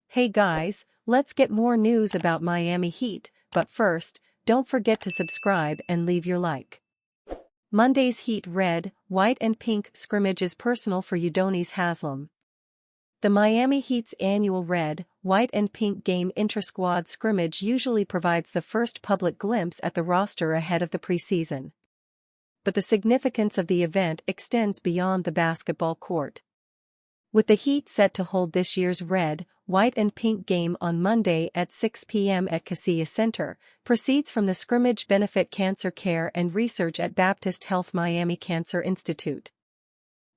Hey guys, let's get more news about Miami Heat, but first, don't forget to subscribe and leave your like. Monday's Heat red, white and pink scrimmage is personal for Udonis Haslem. The Miami Heat's annual red, white and pink game intra-squad scrimmage usually provides the first public glimpse at the roster ahead of the preseason. But the significance of the event extends beyond the basketball court. With the Heat set to hold this year's red, white and pink game on Monday at 6 p.m. at Kaseya Center, proceeds from the scrimmage benefit cancer care and research at Baptist Health Miami Cancer Institute.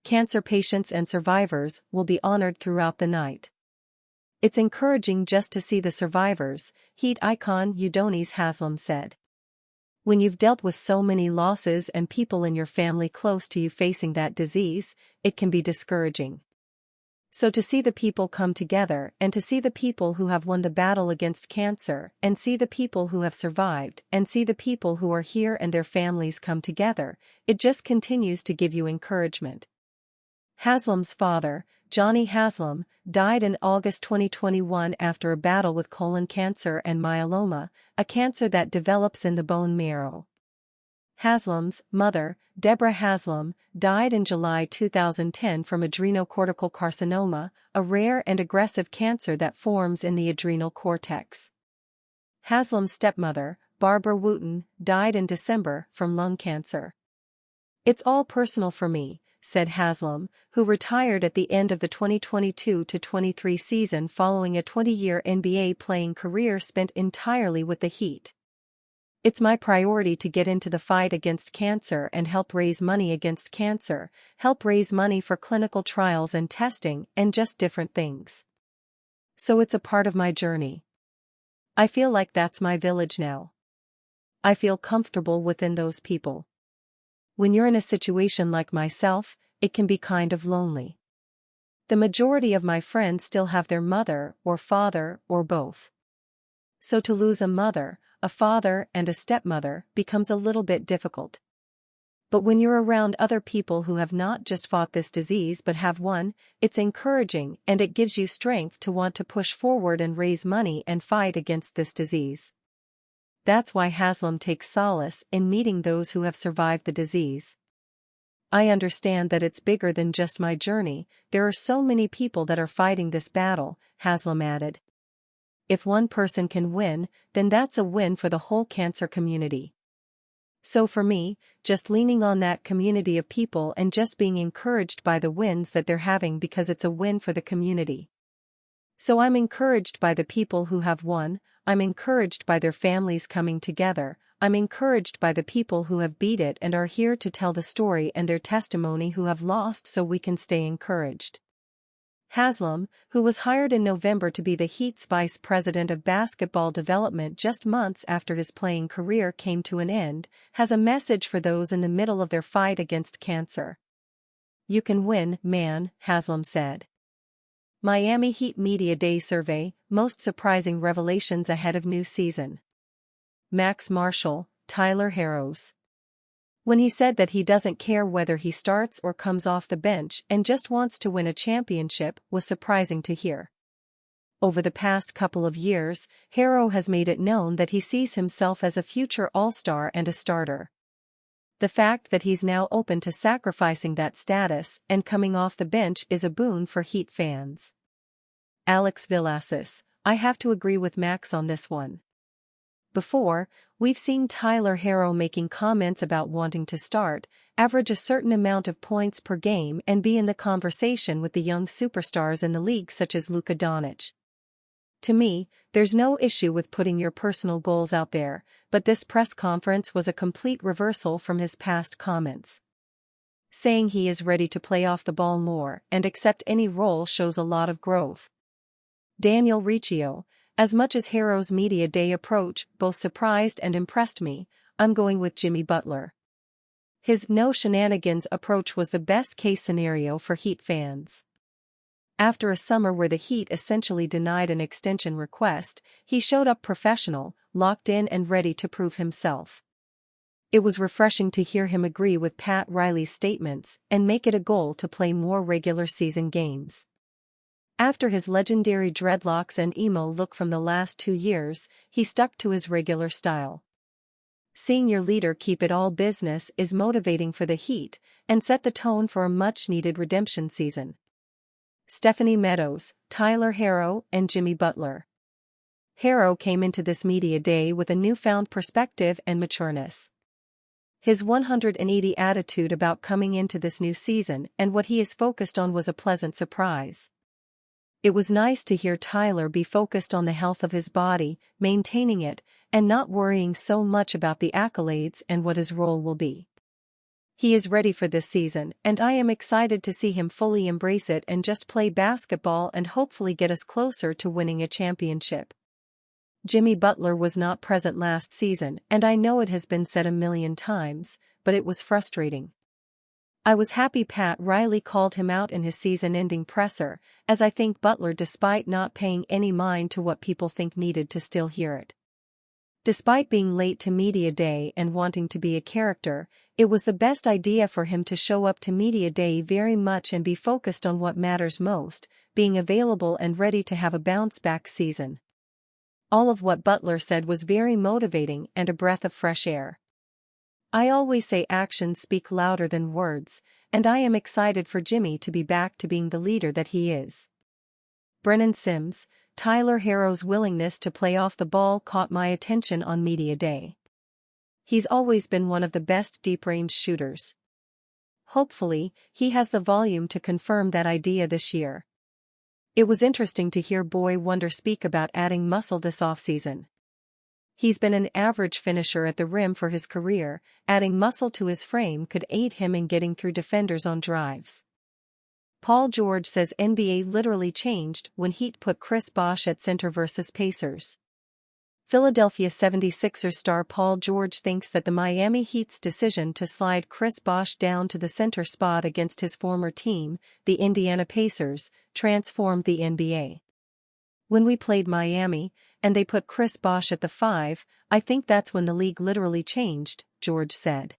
Cancer patients and survivors will be honored throughout the night. It's encouraging just to see the survivors, Heat icon Udonis Haslem said. When you've dealt with so many losses and people in your family close to you facing that disease, it can be discouraging. So to see the people come together and to see the people who have won the battle against cancer and see the people who have survived and see the people who are here and their families come together, it just continues to give you encouragement. Haslem's father, Johnny Haslem, died in August 2021 after a battle with colon cancer and myeloma, a cancer that develops in the bone marrow. Haslem's mother, Deborah Haslem, died in July 2010 from adrenocortical carcinoma, a rare and aggressive cancer that forms in the adrenal cortex. Haslem's stepmother, Barbara Wooten, died in December from lung cancer. "It's all personal for me," said Haslem, who retired at the end of the 2022-23 season following a 20-year NBA playing career spent entirely with the Heat. "It's my priority to get into the fight against cancer and help raise money against cancer, help raise money for clinical trials and testing and just different things. So it's a part of my journey. I feel like that's my village now. I feel comfortable within those people. When you're in a situation like myself, it can be kind of lonely. The majority of my friends still have their mother or father or both. So to lose a mother, a father and a stepmother becomes a little bit difficult. But when you're around other people who have not just fought this disease but have won, it's encouraging and it gives you strength to want to push forward and raise money and fight against this disease." That's why Haslem takes solace in meeting those who have survived the disease. "I understand that it's bigger than just my journey, there are so many people that are fighting this battle," Haslem added. "If one person can win, then that's a win for the whole cancer community. So for me, just leaning on that community of people and just being encouraged by the wins that they're having because it's a win for the community. So I'm encouraged by the people who have won, I'm encouraged by their families coming together, I'm encouraged by the people who have beat it and are here to tell the story and their testimony who have lost so we can stay encouraged." Haslem, who was hired in November to be the Heat's vice president of basketball development just months after his playing career came to an end, has a message for those in the middle of their fight against cancer. "You can win, man," Haslem said. Miami Heat Media Day Survey, most surprising revelations ahead of new season. Max Marshall, Tyler Harrows. When he said that he doesn't care whether he starts or comes off the bench and just wants to win a championship was surprising to hear. Over the past couple of years, Harrow has made it known that he sees himself as a future All-Star and a starter. The fact that he's now open to sacrificing that status and coming off the bench is a boon for Heat fans. Alex Villasis, I have to agree with Max on this one. Before, we've seen Tyler Harrow making comments about wanting to start, average a certain amount of points per game and be in the conversation with the young superstars in the league such as Luka Doncic. To me, there's no issue with putting your personal goals out there, but this press conference was a complete reversal from his past comments. Saying he is ready to play off the ball more and accept any role shows a lot of growth. Daniel Riccio, as much as Harrow's media day approach both surprised and impressed me, I'm going with Jimmy Butler. His no shenanigans approach was the best case scenario for Heat fans. After a summer where the Heat essentially denied an extension request, he showed up professional, locked in and ready to prove himself. It was refreshing to hear him agree with Pat Riley's statements and make it a goal to play more regular season games. After his legendary dreadlocks and emo look from the last 2 years, he stuck to his regular style. Seeing your leader keep it all business is motivating for the Heat and set the tone for a much-needed redemption season. Stephanie Meadows, Tyler Herro, and Jimmy Butler. Herro came into this media day with a newfound perspective and matureness. His 180 attitude about coming into this new season and what he is focused on was a pleasant surprise. It was nice to hear Tyler be focused on the health of his body, maintaining it, and not worrying so much about the accolades and what his role will be. He is ready for this season, and I am excited to see him fully embrace it and just play basketball and hopefully get us closer to winning a championship. Jimmy Butler was not present last season, and I know it has been said a million times, but it was frustrating. I was happy Pat Riley called him out in his season-ending presser, as I think Butler, despite not paying any mind to what people think, needed to still hear it. Despite being late to media day and wanting to be a character, it was the best idea for him to show up to media day very much and be focused on what matters most, being available and ready to have a bounce-back season. All of what Butler said was very motivating and a breath of fresh air. I always say actions speak louder than words, and I am excited for Jimmy to be back to being the leader that he is. Brennan Sims, Tyler Herro's willingness to play off the ball caught my attention on media day. He's always been one of the best deep-range shooters. Hopefully, he has the volume to confirm that idea this year. It was interesting to hear Boy Wonder speak about adding muscle this offseason. He's been an average finisher at the rim for his career, adding muscle to his frame could aid him in getting through defenders on drives. Paul George says NBA literally changed when Heat put Chris Bosh at center versus Pacers. Philadelphia 76ers star Paul George thinks that the Miami Heat's decision to slide Chris Bosh down to the center spot against his former team, the Indiana Pacers, transformed the NBA. When we played Miami, and they put Chris Bosh at the 5, I think that's when the league literally changed, George said.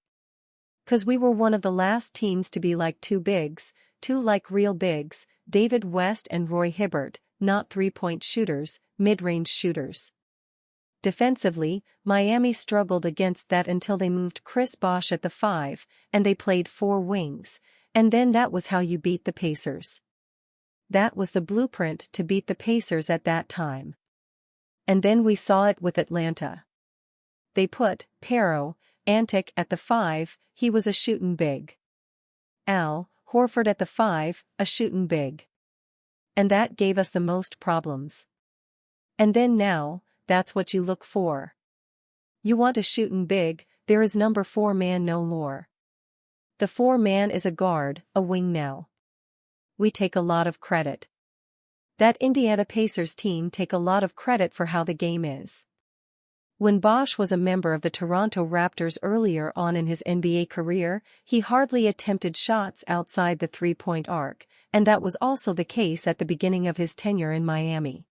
'Cause we were one of the last teams to be like two bigs, two like real bigs, David West and Roy Hibbert, not three-point shooters, mid-range shooters. Defensively, Miami struggled against that until they moved Chris Bosh at the 5, and they played 4 wings, and then that was how you beat the Pacers. That was the blueprint to beat the Pacers at that time. And then we saw it with Atlanta. They put Pero Antic at the 5, he was a shootin' big. Al Horford at the 5, a shootin' big. And that gave us the most problems. And then now, that's what you look for. You want a shootin' big, there is number 4 man no more. The 4 man is a guard, a wing now. We take a lot of credit. That Indiana Pacers team take a lot of credit for how the game is. When Bosh was a member of the Toronto Raptors earlier on in his NBA career, he hardly attempted shots outside the three-point arc, and that was also the case at the beginning of his tenure in Miami.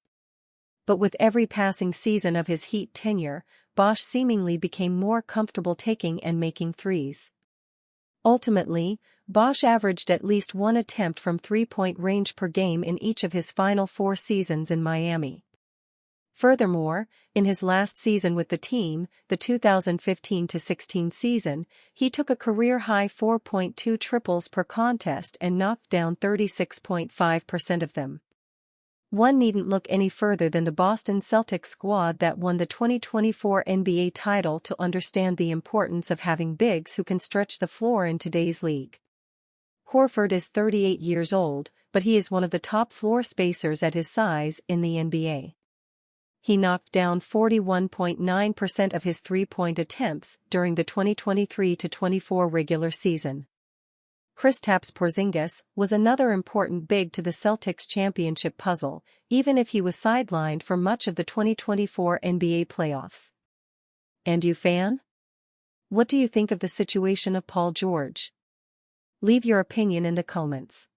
But with every passing season of his Heat tenure, Bosh seemingly became more comfortable taking and making threes. Ultimately, Bosh averaged at least 1 attempt from three-point range per game in each of his final 4 seasons in Miami. Furthermore, in his last season with the team, the 2015-16 season, he took a career-high 4.2 triples per contest and knocked down 36.5% of them. One needn't look any further than the Boston Celtics squad that won the 2024 NBA title to understand the importance of having bigs who can stretch the floor in today's league. Horford is 38 years old, but he is one of the top floor spacers at his size in the NBA. He knocked down 41.9% of his three-point attempts during the 2023-24 regular season. Kristaps Porzingis was another important big to the Celtics championship puzzle, even if he was sidelined for much of the 2024 NBA playoffs. And you, fan? What do you think of the situation of Paul George? Leave your opinion in the comments.